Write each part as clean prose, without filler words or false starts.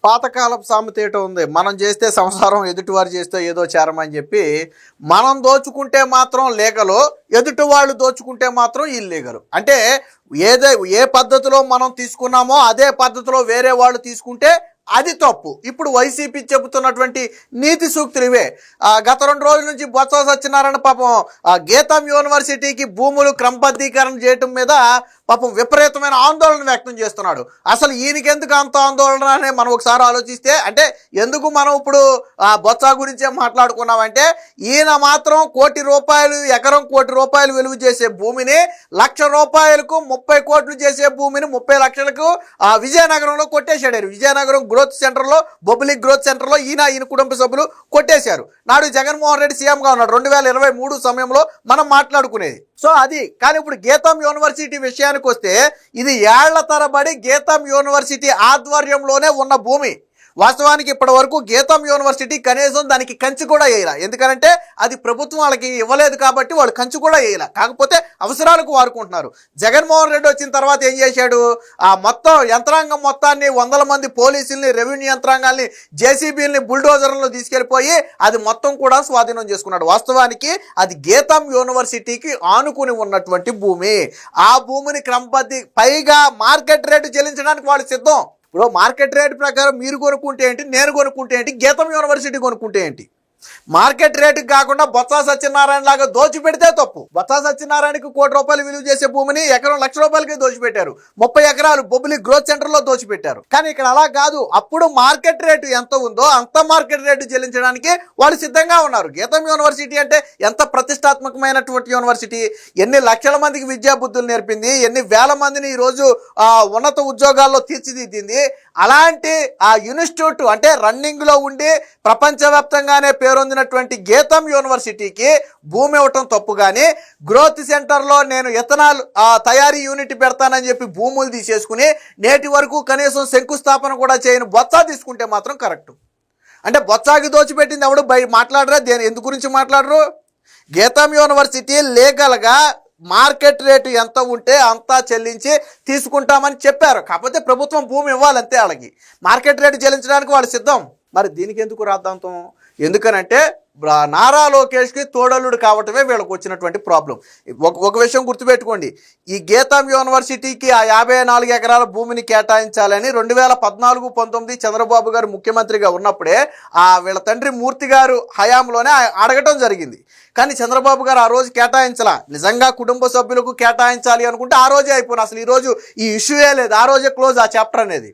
పాతకాలపు సామెత ఏటో ఉంది, మనం చేస్తే సంసారం, ఎదుటివారు చేస్తే ఏదో చేరమని చెప్పి. మనం దోచుకుంటే మాత్రం లీగలు, ఎదుటి వాళ్ళు దోచుకుంటే మాత్రం ఇల్లీగలు. అంటే ఏ పద్ధతిలో మనం తీసుకున్నామో అదే పద్ధతిలో వేరే వాళ్ళు తీసుకుంటే అది తప్పు. ఇప్పుడు వైసీపీ చెబుతున్నటువంటి నీతి సూక్తులు ఇవే. గత 2 రోజుల నుంచి బొత్స సత్యనారాయణ పాపం గీతం యూనివర్సిటీకి భూములు క్రమబద్ధీకరణ చేయటం మీద పాపం విపరీతమైన ఆందోళన వ్యక్తం చేస్తున్నాడు. అసలు ఈయనకెందుకు అంత ఆందోళన అని మనం ఒకసారి ఆలోచిస్తే, అంటే ఎందుకు మనం ఇప్పుడు బొత్స గురించే మాట్లాడుకున్నామంటే, ఈయన మాత్రం ₹1,00,00,000 ఎకరం ₹1,00,00,000 విలువ చేసే భూమిని ₹1,00,000కు 30 కోట్లు చేసే భూమిని 30 లక్షలకు విజయనగరంలో కొట్టేశాడు. విజయనగరం గ్రోత్ సెంటర్లో, బొబ్బిలి గ్రోత్ సెంటర్లో ఈయన కుటుంబ సభ్యులు కొట్టేశారు. నాడు జగన్మోహన్ రెడ్డి సీఎంగా ఉన్నాడు 2023 సమయంలో మనం మాట్లాడుకునేది. సో అది. కానీ ఇప్పుడు గీతం యూనివర్సిటీ విషయానికి వస్తే, ఇది ఏళ్ల తరబడి గీతం యూనివర్సిటీ ఆధ్వర్యంలోనే ఉన్న భూమి. వాస్తవానికి ఇప్పటి వరకు గీతం యూనివర్సిటీ కనీసం దానికి కంచి కూడా వేయాల. ఎందుకంటే అది ప్రభుత్వం వాళ్ళకి ఇవ్వలేదు కాబట్టి వాళ్ళు కంచి కూడా వేయాల. కాకపోతే అవసరాలకు వాడుకుంటున్నారు. జగన్మోహన్ రెడ్డి వచ్చిన తర్వాత ఏం చేశాడు, మొత్తం యంత్రాంగం మొత్తాన్ని 100 మంది పోలీసుల్ని, రెవెన్యూ యంత్రాంగాల్ని, జేసీబీలని, బుల్డోజర్లను తీసుకెళ్ళిపోయి అది మొత్తం కూడా స్వాధీనం చేసుకున్నాడు. వాస్తవానికి అది గీతం యూనివర్సిటీకి ఆనుకుని ఉన్నటువంటి భూమి. ఆ భూమిని పైగా మార్కెట్ రేటు చెల్లించడానికి వాళ్ళు సిద్ధం. ఇప్పుడు మార్కెట్ రేట్ ప్రకారం మీరు కొనుక్కుంటే ఏంటి, నేను కొనుక్కుంటే ఏంటి, గీతం యూనివర్సిటీ కొనుక్కుంటే ఏంటి? మార్కెట్ రేటుకి కాకుండా బొత్స సత్యనారాయణ లాగా దోచిపెడితే తప్పు. బొత్స సత్యనారాయణకి ₹1,00,00,000 విలువ చేసే భూమిని ఎకరం ₹1,00,000కే దోచిపెట్టారు. 30 ఎకరాలు బొబ్బిలి గ్రోత్ సెంటర్లో దోచిపెట్టారు. కానీ ఇక్కడ అలా కాదు. అప్పుడు మార్కెట్ రేటు ఎంత ఉందో అంత మార్కెట్ రేటు చెల్లించడానికి వాళ్ళు సిద్ధంగా ఉన్నారు. గీతం యూనివర్సిటీ అంటే ఎంత ప్రతిష్టాత్మకమైనటువంటి యూనివర్సిటీ, ఎన్ని లక్షల మందికి విద్యా బుద్ధులు నేర్పింది, ఎన్ని వేల మందిని ఈరోజు ఉన్నత ఉద్యోగాల్లో తీర్చిదిద్దింది. అలాంటి ఆ ఇన్స్టిట్యూట్ అంటే రన్నింగ్లో ఉండి ప్రపంచవ్యాప్తంగానే పేరొందినటువంటి గీతం యూనివర్సిటీకి భూమి ఇవ్వటం తప్పు. కానీ గ్రోత్ సెంటర్లో నేను ఇథనాల్ తయారీ యూనిట్ పెడతానని చెప్పి భూములు తీసేసుకుని నేటి వరకు కనీసం శంకుస్థాపన కూడా చేయని బొత్స తీసుకుంటే మాత్రం కరెక్ట్. అంటే బొత్సాకి దోచిపెట్టింది ఎవడు మాట్లాడరా? ఎందు గురించి మాట్లాడరు? గీతం యూనివర్సిటీ లీగల్గా మార్కెట్ రేటు ఎంత ఉంటే అంతా చెల్లించి తీసుకుంటామని చెప్పారు. కాకపోతే ప్రభుత్వం భూమి ఇవ్వాలంతే. వాళ్ళకి మార్కెట్ రేటు చెల్లించడానికి వాళ్ళు సిద్ధం. మరి దీనికి ఎందుకు రాద్ధాంతం? ఎందుకనంటే నారా లోకేష్కి తోడలుడు కావటమే వీళ్ళకి వచ్చినటువంటి ప్రాబ్లం. ఒక విషయం గుర్తుపెట్టుకోండి, ఈ గీతం యూనివర్సిటీకి ఆ 54 ఎకరాల భూమిని కేటాయించాలని 2014-19 చంద్రబాబు గారు ముఖ్యమంత్రిగా ఉన్నప్పుడే వీళ్ళ తండ్రి మూర్తి గారు హయాంలోనే అడగటం జరిగింది. కానీ చంద్రబాబు గారు ఆ రోజు కేటాయించాల. నిజంగా కుటుంబ సభ్యులకు కేటాయించాలి అనుకుంటే ఆ రోజే అయిపోయిన, అసలు ఈరోజు ఈ ఇష్యూయే లేదు, ఆ రోజే క్లోజ్ ఆ చాప్టర్ అనేది.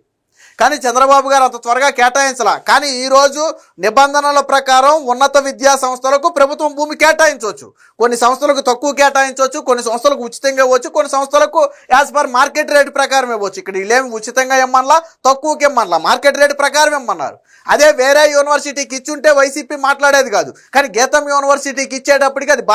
కానీ చంద్రబాబు గారు అంత త్వరగా కేటాయించాల. కానీ ఈరోజు నిబంధనల ప్రకారం ఉన్నత విద్యా సంస్థలకు ప్రభుత్వం భూమి కేటాయించవచ్చు. కొన్ని సంస్థలకు తక్కువ కేటాయించవచ్చు, కొన్ని సంస్థలకు ఉచితంగా ఇవ్వచ్చు, కొన్ని సంస్థలకు యాజ్ పర్ మార్కెట్ రేటు ప్రకారం ఇవ్వచ్చు. ఇక్కడ వీళ్ళేమి ఉచితంగా ఇమ్మనలా, తక్కువకి ఇమ్మనలా, మార్కెట్ రేటు ప్రకారం ఇమ్మన్నారు. అదే వేరే యూనివర్సిటీకి ఇచ్చుంటే వైసీపీ మాట్లాడేది కాదు. కానీ గీతం యూనివర్సిటీకి ఇచ్చేటప్పటికి అది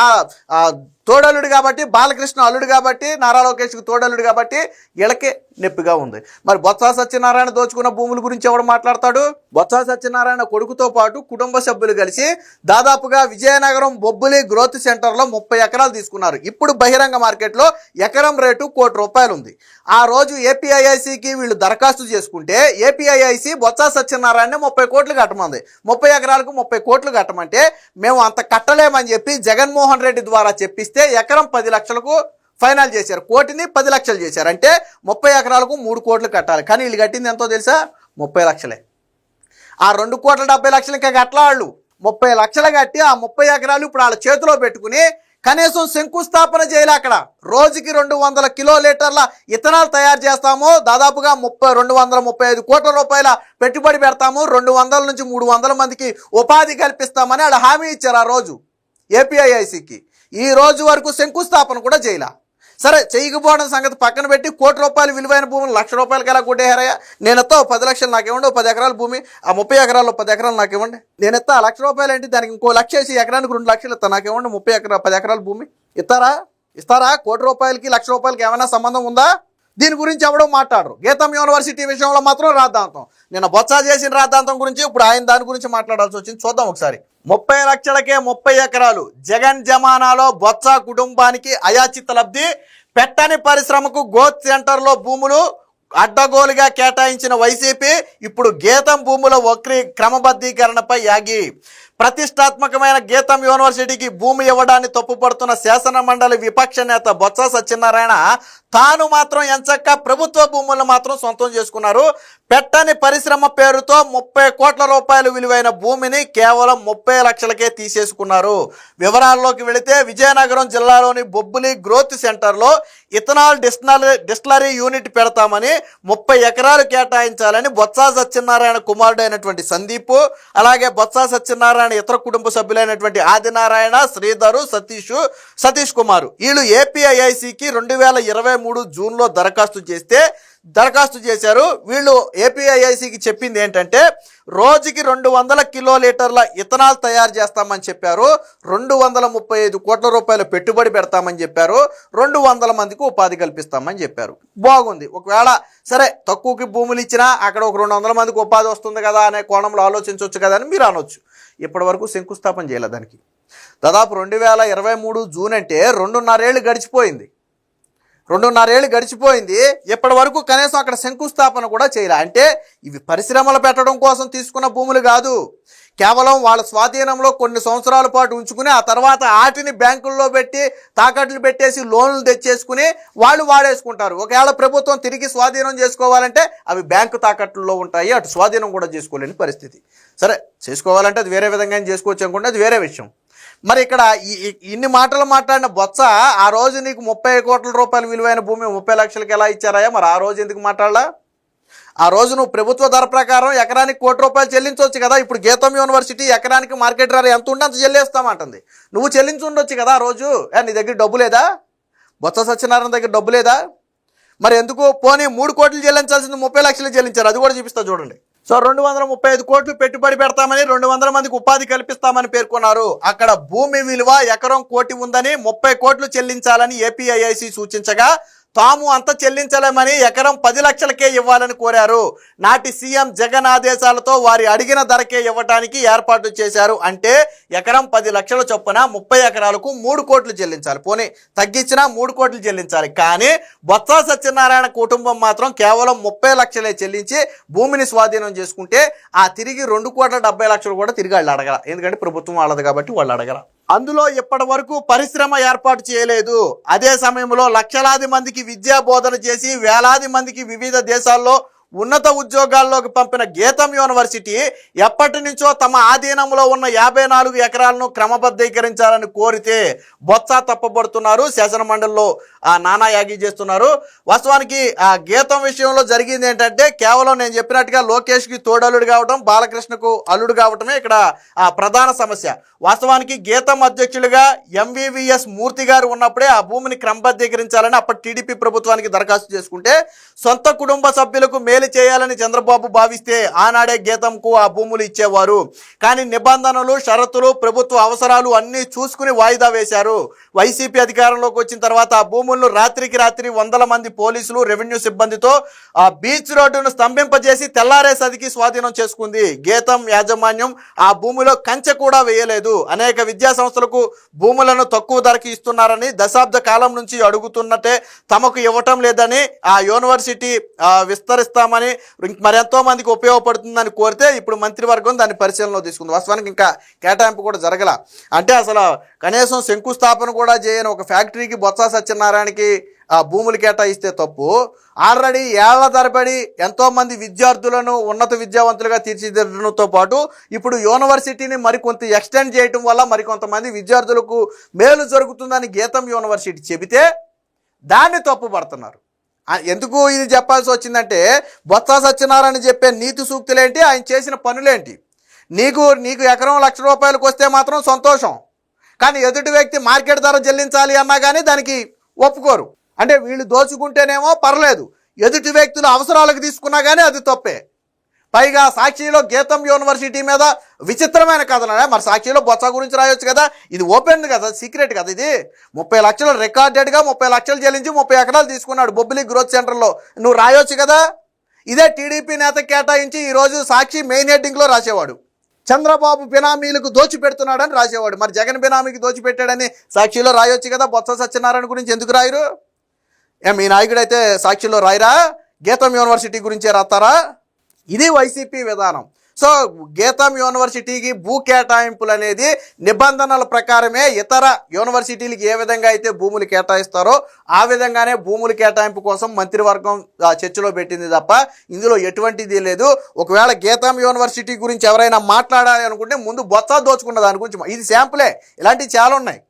తోడలుడు కాబట్టి, బాలకృష్ణ అల్లుడు కాబట్టి, నారా లోకేష్కి తోడలుడు కాబట్టి వీళ్ళకే నొప్పిగా ఉంది. మరి బొత్స సత్యనారాయణ దోచుకున్న భూముల గురించి ఎవడు మాట్లాడతాడు? బొత్స సత్యనారాయణ కొడుకుతో పాటు కుటుంబ సభ్యులు కలిసి దాదాపుగా విజయనగరం బొబ్బిలి గ్రోత్ సెంటర్లో 30 ఎకరాలు తీసుకున్నారు. ఇప్పుడు బహిరంగ మార్కెట్లో ఎకరం రేటు ₹1,00,00,000 ఉంది. ఆ రోజు ఏపీఐఐసికి వీళ్ళు దరఖాస్తు చేసుకుంటే ఏపీఐఐసి బొత్స సత్యనారాయణ 30 కోట్లు కట్టమంది. 30 ఎకరాలకు 30 కోట్లు కట్టమంటే మేము అంత కట్టలేమని చెప్పి జగన్మోహన్ రెడ్డి ద్వారా చెప్పిస్తే ఎకరం 10 లక్షలకు ఫైనల్ చేశారు. కోటిని 10 లక్షలు చేశారు. అంటే 30 ఎకరాలకు 3 కోట్లు కట్టాలి. కానీ వీళ్ళు కట్టింది ఎంతో తెలుసా? 30 లక్షలే. ఆ 2,70,00,000 ఇంకా కట్టలా వాళ్ళు. 30 లక్షలు కట్టి ఆ 30 ఎకరాలు ఇప్పుడు వాళ్ళ చేతిలో పెట్టుకుని కనీసం శంకుస్థాపన చేయాలి. అక్కడ రోజుకి 200 కిలోలీటర్ల ఇథనాల్ తయారు చేస్తాము, దాదాపుగా 235 కోట్ల రూపాయల పెట్టుబడి పెడతాము, 200 నుంచి 300 మందికి ఉపాధి కల్పిస్తామని ఆడ హామీ ఇచ్చారు ఆ రోజు ఏపీఐఐసికి. ఈ రోజు వరకు శంకుస్థాపన కూడా చేయాల. సరే, చేయకపోవడం సంగతి పక్కన పెట్టి ₹1,00,00,000 విలువైన భూములు ₹1,00,000 ఎలా కొట్టేహారయ్యా? నేను ఎత్తా 10 లక్షలు నాకు ఇవ్వండి, 10 ఎకరాల భూమి, ఆ 30 ఎకరాల్లో 10 ఎకరాలు నాకు ఇవ్వండి. నేను ఎత్తా ₹1,00,000 ఏంటి, దానికి ఇంకో లక్ష వేసి ఎకరానికి 2 లక్షలు ఇస్తా, నాకు ఇవ్వండి 10 ఎకరాల భూమి. ఇస్తారా? ₹1,00,00,000కి ₹1,00,000కి ఏమైనా సంబంధం ఉందా? దీని గురించి ఎవడో మాట్లాడరు. గీతం యూనివర్సిటీ విషయంలో మాత్రం రాద్ధాంతం. నిన్న బొత్స చేసిన రాద్ధాంతం గురించి ఇప్పుడు ఆయన దాని గురించి మాట్లాడాల్సి వచ్చింది. చూద్దాం ఒకసారి. 30 లక్షలకే 30 ఎకరాలు జగన్ జమానాలో బొత్స కుటుంబానికి అయాచిత లబ్ధి. పెట్టని పరిశ్రమకు గ్రోత్ సెంటర్లో భూములు అడ్డగోలుగా కేటాయించిన వైసీపీ ఇప్పుడు గీతం భూముల క్రమబద్ధీకరణపై యాగి. ప్రతిష్టాత్మకమైన గీతం యూనివర్సిటీకి భూమి ఇవ్వడాన్ని తప్పుపడుతున్న శాసన మండలి విపక్ష నేత బొత్స సత్యనారాయణ తాను మాత్రం ఎంచక్క ప్రభుత్వ భూములను మాత్రం సొంతం చేసుకున్నారు. పెట్టని పరిశ్రమ పేరుతో 30 కోట్ల రూపాయలు విలువైన భూమిని కేవలం 30 లక్షలకే తీసేసుకున్నారు. వివరాల్లోకి వెళితే విజయనగరం జిల్లాలోని బొబ్బులి గ్రోత్ సెంటర్లో ఇథనాల్ డిస్టిలరీ యూనిట్ పెడతామని 30 ఎకరాలు కేటాయించాలని బొత్స సత్యనారాయణ కుమారుడైనటువంటి సందీప్, అలాగే బొత్స సత్యనారాయణ ఇతర కుటుంబ సభ్యులైనటువంటి ఆదినారాయణ, శ్రీధరు, సతీష్ కుమార్ వీళ్ళు ఏపీఐఐసికి 2023 జూన్లో దరఖాస్తు చేశారు. వీళ్ళు ఏపీఐఐసికి చెప్పింది ఏంటంటే రోజుకి 200 కిలోలీటర్ల ఇథనాల్ తయారు చేస్తామని చెప్పారు. 235 కోట్ల రూపాయల పెట్టుబడి పెడతామని చెప్పారు. 200 మందికి ఉపాధి కల్పిస్తామని చెప్పారు. బాగుంది. ఒకవేళ సరే తక్కువకి భూములు ఇచ్చినా అక్కడ ఒక 200 మందికి ఉపాధి వస్తుంది కదా అనే కోణంలో ఆలోచించవచ్చు కదా అని మీరు అనొచ్చు. ఇప్పటి వరకు శంకుస్థాపన చేయలేదు దానికి. దాదాపు 2023 జూన్ అంటే 2.5 ఏళ్ళు గడిచిపోయింది. ఇప్పటి వరకు కనీసం అక్కడ శంకుస్థాపన కూడా చేయలే. అంటే ఇవి పరిశ్రమలు పెట్టడం కోసం తీసుకున్న భూములు కాదు, కేవలం వాళ్ళ స్వాధీనంలో కొన్ని సంవత్సరాల పాటు ఉంచుకుని ఆ తర్వాత వాటిని బ్యాంకుల్లో పెట్టి తాకట్లు పెట్టేసి లోన్లు తెచ్చేసుకుని వాళ్ళు వాడేసుకుంటారు. ఒకవేళ ప్రభుత్వం తిరిగి స్వాధీనం చేసుకోవాలంటే అవి బ్యాంకు తాకట్లలో ఉంటాయి, అటు స్వాధీనం కూడా చేసుకోలేని పరిస్థితి. సరే చేసుకోవాలంటే అది వేరే విధంగా చేసుకోవచ్చు అనుకుంటే అది వేరే విషయం. మరి ఇక్కడ ఇన్ని మాటలు మాట్లాడిన బొత్స ఆ రోజు నీకు 30 కోట్ల రూపాయల విలువైన భూమి 30 లక్షలకి ఎలా ఇచ్చారాయా? మరి ఆ రోజు ఎందుకు మాట్లాడలా? ఆ రోజు నువ్వు ప్రభుత్వ ధర ప్రకారం ఎకరానికి 1 కోటి రూపాయలు చెల్లించవచ్చు కదా. ఇప్పుడు గీతం యూనివర్సిటీ ఎకరానికి మార్కెట్ ధర ఎంత ఉంటే అంత చెల్లిస్తామంటుంది. నువ్వు చెల్లించి ఉండొచ్చు కదా ఆ రోజు. నీ దగ్గర డబ్బు లేదా? బొత్స సత్యనారాయణ దగ్గర డబ్బు లేదా? మరి ఎందుకు పోనీ 3 కోట్లు చెల్లించాల్సింది 30 లక్షలు చెల్లించారు. అది కూడా చూపిస్తా చూడండి. సో 235 కోట్లు పెట్టుబడి పెడతామని 200 మందికి ఉపాధి కల్పిస్తామని పేర్కొన్నారు. అక్కడ భూమి విలువ ఎకరం 1 కోటి ఉందని 30 కోట్లు చెల్లించాలని ఏపీఐఐసి సూచించగా తాము అంత చెల్లించలేమని ఎకరం 10 లక్షలకే ఇవ్వాలని కోరారు. నాటి సీఎం జగన్ ఆదేశాలతో వారి అడిగిన ధరకే ఇవ్వడానికి ఏర్పాటు చేశారు. అంటే ఎకరం 10 లక్షల చొప్పున 30 ఎకరాలకు 3 కోట్లు చెల్లించాలి. పోనీ తగ్గించినా 3 కోట్లు చెల్లించాలి. కానీ బొత్స సత్యనారాయణ కుటుంబం మాత్రం కేవలం 30 లక్షలే చెల్లించి భూమిని స్వాధీనం చేసుకుంటే ఆ తిరిగి 2,70,00,000 కూడా తిరిగి వాళ్ళు అడగల. ఎందుకంటే ప్రభుత్వం వాళ్ళది కాబట్టి వాళ్ళు అడగల. అందులో ఇప్పటి వరకు పరిశ్రమ ఏర్పాటు చేయలేదు. అదే సమయంలో లక్షలాది మందికి విద్యా బోధన చేసి వేలాది మందికి వివిధ దేశాల్లో ఉన్నత ఉద్యోగాల్లోకి పంపిన గీతం యూనివర్సిటీ ఎప్పటి నుంచో తమ ఆధీనంలో ఉన్న 54 ఎకరాలను క్రమబద్ధీకరించాలని కోరితే బొత్స తప్పబడుతున్నారు. శాసన మండలిలో నానా యాగి చేస్తున్నారు. వాస్తవానికి ఆ గీతం విషయంలో జరిగింది ఏంటంటే కేవలం నేను చెప్పినట్టుగా లోకేష్కి తోడల్లుడు కావడం, బాలకృష్ణకు అల్లుడు కావటమే ఇక్కడ ప్రధాన సమస్య. వాస్తవానికి గీతం అధ్యక్షులుగా ఎంవివిఎస్ మూర్తి గారు ఉన్నప్పుడే ఆ భూమిని క్రమబద్ధీకరించాలని అప్పటి టీడీపీ ప్రభుత్వానికి దరఖాస్తు చేసుకుంటే సొంత కుటుంబ సభ్యులకు మేలు చేయాలని చంద్రబాబు భావిస్తే ఆనాడే గీతంకు ఆ భూములు ఇచ్చేవారు. కానీ నిబంధనలు, షరతులు, ప్రభుత్వ అవసరాలు అన్నీ చూసుకుని వాయిదా వేశారు. వైసీపీ అధికారంలోకి వచ్చిన తర్వాత ఆ భూములను రాత్రికి రాత్రి 100 మంది పోలీసులు, రెవెన్యూ సిబ్బందితో ఆ బీచ్ రోడ్డును స్తంభింపజేసి తెల్లారేసరికి స్వాధీనం చేసుకుంది. గీతం యాజమాన్యం ఆ భూమిలో కంచె కూడా వేయలేదు. అనేక విద్యా సంస్థలకు భూములను తక్కువ ధరకి ఇస్తున్నారని దశాబ్ద కాలం నుంచి అడుగుతున్నట్టే తమకు ఇవ్వటం లేదని ఆ యూనివర్సిటీ విస్తరిస్తామని మరెంతో మందికి ఉపయోగపడుతుందని కోరితే ఇప్పుడు మంత్రివర్గం దాన్ని పరిశీలనలో తీసుకుంది. వాస్తవానికి ఇంకా కేటాయింపు కూడా జరగల. అంటే అసలు కనీసం శంకుస్థాపన కూడా చేయని ఒక ఫ్యాక్టరీకి బొత్స సత్యనారాయణకి ఆ భూములు కేటాయిస్తే తప్పు. ఆల్రెడీ ఏళ్ల తరబడి ఎంతోమంది విద్యార్థులను ఉన్నత విద్యావంతులుగా తీర్చిదిద్దడంతో పాటు ఇప్పుడు యూనివర్సిటీని మరికొంత ఎక్స్టెండ్ చేయటం వల్ల మరికొంతమంది విద్యార్థులకు మేలు జరుగుతుందని గీతం యూనివర్సిటీ చెబితే దాన్ని తప్పుపడుతున్నారు. ఎందుకు ఇది చెప్పాల్సి వచ్చిందంటే బొత్స సత్యనారాయణ చెప్పే నీతి సూక్తులేంటి, ఆయన చేసిన పనులేంటి. నీకు ఎకరం 1,00,000 రూపాయలకు వస్తే మాత్రం సంతోషం, కానీ ఎదుటి వ్యక్తి మార్కెట్ ధర చెల్లించాలి అన్నా కానీ దానికి ఒప్పుకోరు. అంటే వీళ్ళు దోచుకుంటేనేమో పర్లేదు, ఎదుటి వ్యక్తుల అవసరాలకు తీసుకున్నా కానీ అది తప్పే. పైగా సాక్షిలో గీతం యూనివర్సిటీ మీద విచిత్రమైన కథలు. మరి సాక్షిలో బొత్స గురించి రాయొచ్చు కదా, ఇది ఓపెన్ కదా, సీక్రెట్ కదా. ఇది 30 లక్షలు రికార్డెడ్గా 30 లక్షలు చెల్లించి 30 ఎకరాలు తీసుకున్నాడు బొబ్బిలి గ్రోత్ సెంటర్లో. నువ్వు రాయొచ్చు కదా. ఇదే టీడీపీ నేత కేటాయించి ఈరోజు సాక్షి మెయిన్ హెడ్డింగ్లో రాసేవాడు చంద్రబాబు బినామీలకు దోచిపెడుతున్నాడని రాసేవాడు. మరి జగన్ బినామీకి దోచిపెట్టాడని సాక్షిలో రాయొచ్చు కదా. బొత్స సత్యనారాయణ గురించి ఎందుకు రాయరు? మీ నాయకుడైతే సాక్షిలో రాయరా? గీతం యూనివర్సిటీ గురించే రాస్తారా? ఇది వైసీపీ విధానం. సో గీతం యూనివర్సిటీకి భూ కేటాయింపులు అనేది నిబంధనల ప్రకారమే ఇతర యూనివర్సిటీలకు ఏ విధంగా అయితే భూములు కేటాయిస్తారో ఆ విధంగానే భూముల కేటాయింపు కోసం మంత్రివర్గం చర్చలో పెట్టింది తప్ప ఇందులో ఎటువంటిది లేదు. ఒకవేళ గీతం యూనివర్సిటీ గురించి ఎవరైనా మాట్లాడాలి అనుకుంటే ముందు బొత్స దోచుకున్న దాని గురించి, ఇది శాంపులే, ఇలాంటివి చాలా ఉన్నాయి.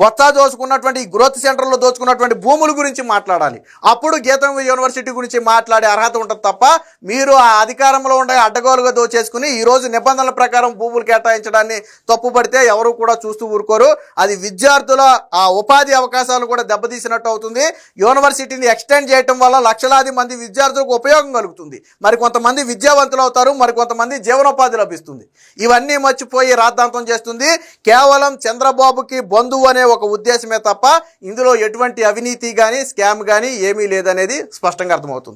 బొత్స దోచుకున్నటువంటి ఈ గ్రోత్ సెంటర్లో దోచుకున్నటువంటి భూముల గురించి మాట్లాడాలి, అప్పుడు గీతం యూనివర్సిటీ గురించి మాట్లాడే అర్హత ఉంటుంది తప్ప మీరు ఆ అధికారంలో ఉండే అడ్డగోలుగా దోచేసుకుని ఈరోజు నిబంధనల ప్రకారం భూములు కేటాయించడాన్ని తప్పుపడితే ఎవరు కూడా చూస్తూ ఊరుకోరు. అది విద్యార్థుల ఆ ఉపాధి అవకాశాలు కూడా దెబ్బతీసినట్టు అవుతుంది. యూనివర్సిటీని ఎక్స్టెండ్ చేయటం వల్ల లక్షలాది మంది విద్యార్థులకు ఉపయోగం కలుగుతుంది, మరి కొంతమంది విద్యావంతులు అవుతారు, మరి కొంతమంది జీవనోపాధి లభిస్తుంది. ఇవన్నీ మర్చిపోయి రాద్ధాంతం చేస్తుంది కేవలం చంద్రబాబుకి బంధువు అనే ఒక ఉద్దేశమే తప్ప ఇందులో ఎటువంటి అవినీతి కానీ స్కామ్ కానీ ఏమీ లేదనేది స్పష్టంగా అర్థమవుతుంది.